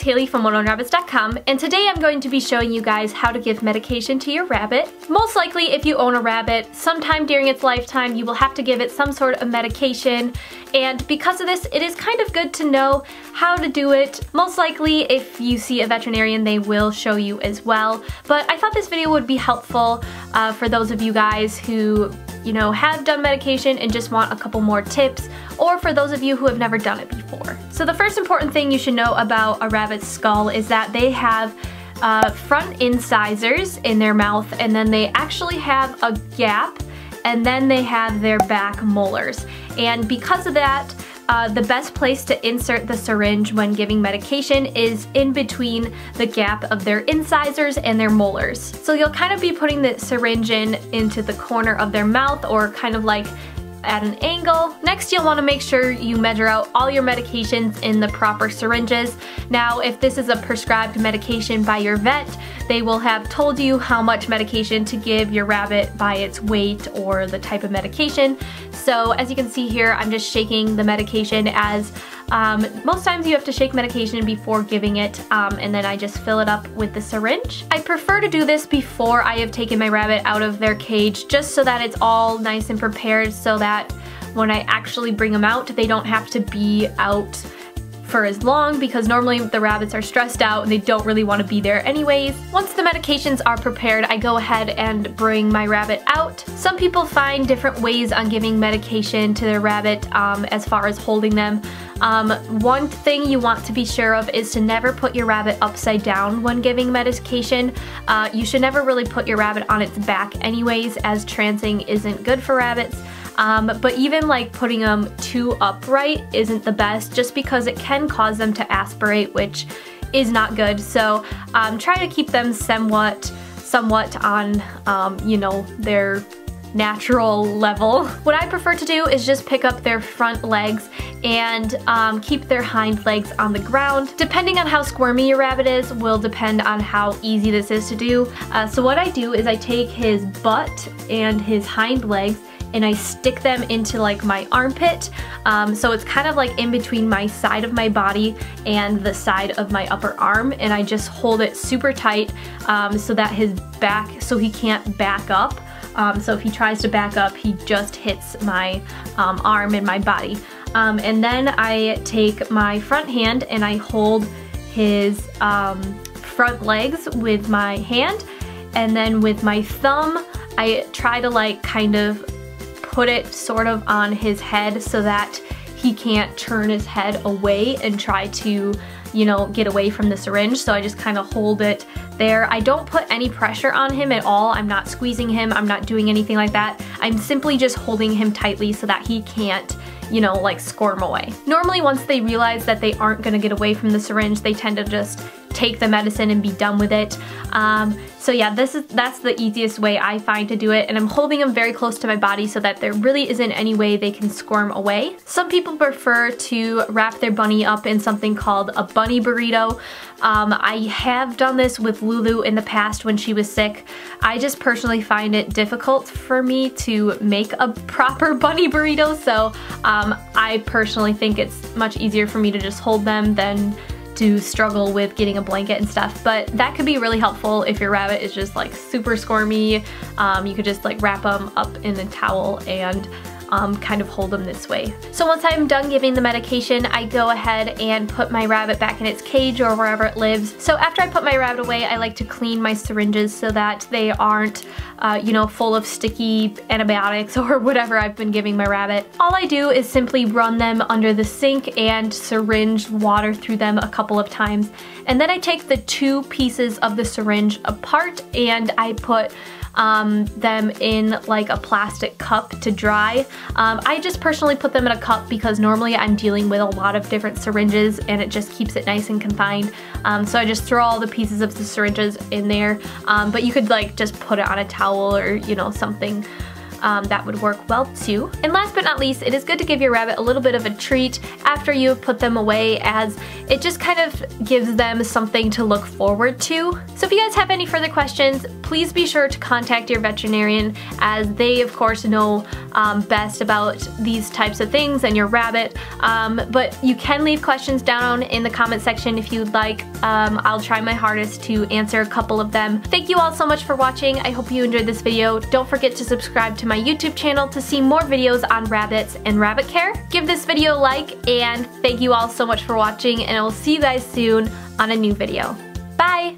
Haley from OneOwnRabbits.com, and today I'm going to be showing you guys how to give medication to your rabbit. Most likely, if you own a rabbit, sometime during its lifetime you will have to give it some sort of medication, and because of this, it is kind of good to know how to do it. Most likely, if you see a veterinarian, they will show you as well, but I thought this video would be helpful for those of you guys who have done medication and just want a couple more tips, or for those of you who have never done it before. So the first important thing you should know about a rabbit's skull is that they have front incisors in their mouth, and then they actually have a gap, and then they have their back molars. And because of that, the best place to insert the syringe when giving medication is in between the gap of their incisors and their molars. So you'll kind of be putting the syringe into the corner of their mouth, or kind of like at an angle. Next, you'll want to make sure you measure out all your medications in the proper syringes. Now, if this is a prescribed medication by your vet, they will have told you how much medication to give your rabbit by its weight or the type of medication. So as you can see here, I'm just shaking the medication, as most times you have to shake medication before giving it, and then I just fill it up with the syringe. I prefer to do this before I have taken my rabbit out of their cage, just so that it's all nice and prepared, so that when I actually bring them out, they don't have to be out for as long, because normally the rabbits are stressed out and they don't really want to be there anyways. Once the medications are prepared, I go ahead and bring my rabbit out. Some people find different ways on giving medication to their rabbit as far as holding them. One thing you want to be sure of is to never put your rabbit upside down when giving medication. You should never really put your rabbit on its back anyways, as trancing isn't good for rabbits. But even like putting them too upright isn't the best, just because it can cause them to aspirate, which is not good. So try to keep them somewhat on, their natural level. What I prefer to do is just pick up their front legs and keep their hind legs on the ground. Depending on how squirmy your rabbit is will depend on how easy this is to do. So what I do is I take his butt and his hind legs and I stick them into like my armpit. So it's kind of like in between my side of my body and the side of my upper arm, and I just hold it super tight so that his back, so he can't back up. So if he tries to back up, he just hits my arm and my body. And then I take my front hand and I hold his front legs with my hand, and then with my thumb I try to like kind of put it sort of on his head so that he can't turn his head away and try to, get away from the syringe. So I just kind of hold it there. I don't put any pressure on him at all. I'm not squeezing him. I'm not doing anything like that. I'm simply just holding him tightly so that he can't, like squirm away. Normally, once they realize that they aren't gonna get away from the syringe, they tend to just take the medicine and be done with it. So yeah, that's the easiest way I find to do it, and I'm holding them very close to my body so that there really isn't any way they can squirm away. Some people prefer to wrap their bunny up in something called a bunny burrito. I have done this with Lulu in the past when she was sick. I just personally find it difficult for me to make a proper bunny burrito, so I personally think it's much easier for me to just hold them than to struggle with getting a blanket and stuff. But that could be really helpful if your rabbit is just like super squirmy. You could just like wrap them up in a towel and kind of hold them this way. So once I'm done giving the medication, I go ahead and put my rabbit back in its cage or wherever it lives. So after I put my rabbit away, I like to clean my syringes so that they aren't full of sticky antibiotics or whatever I've been giving my rabbit. All I do is simply run them under the sink and syringe water through them a couple of times. And then I take the two pieces of the syringe apart and I put them in like a plastic cup to dry. I just personally put them in a cup because normally I'm dealing with a lot of different syringes and it just keeps it nice and confined. So I just throw all the pieces of the syringes in there, but you could like just put it on a towel or something that would work well too. And last but not least, it is good to give your rabbit a little bit of a treat after you've put them away, as it just kind of gives them something to look forward to. So if you guys have any further questions, please be sure to contact your veterinarian, as they of course know best about these types of things and your rabbit. But you can leave questions down in the comment section if you'd like. I'll try my hardest to answer a couple of them. Thank you all so much for watching. I hope you enjoyed this video. Don't forget to subscribe to my YouTube channel to see more videos on rabbits and rabbit care. Give this video a like, and thank you all so much for watching, and I will see you guys soon on a new video. Bye!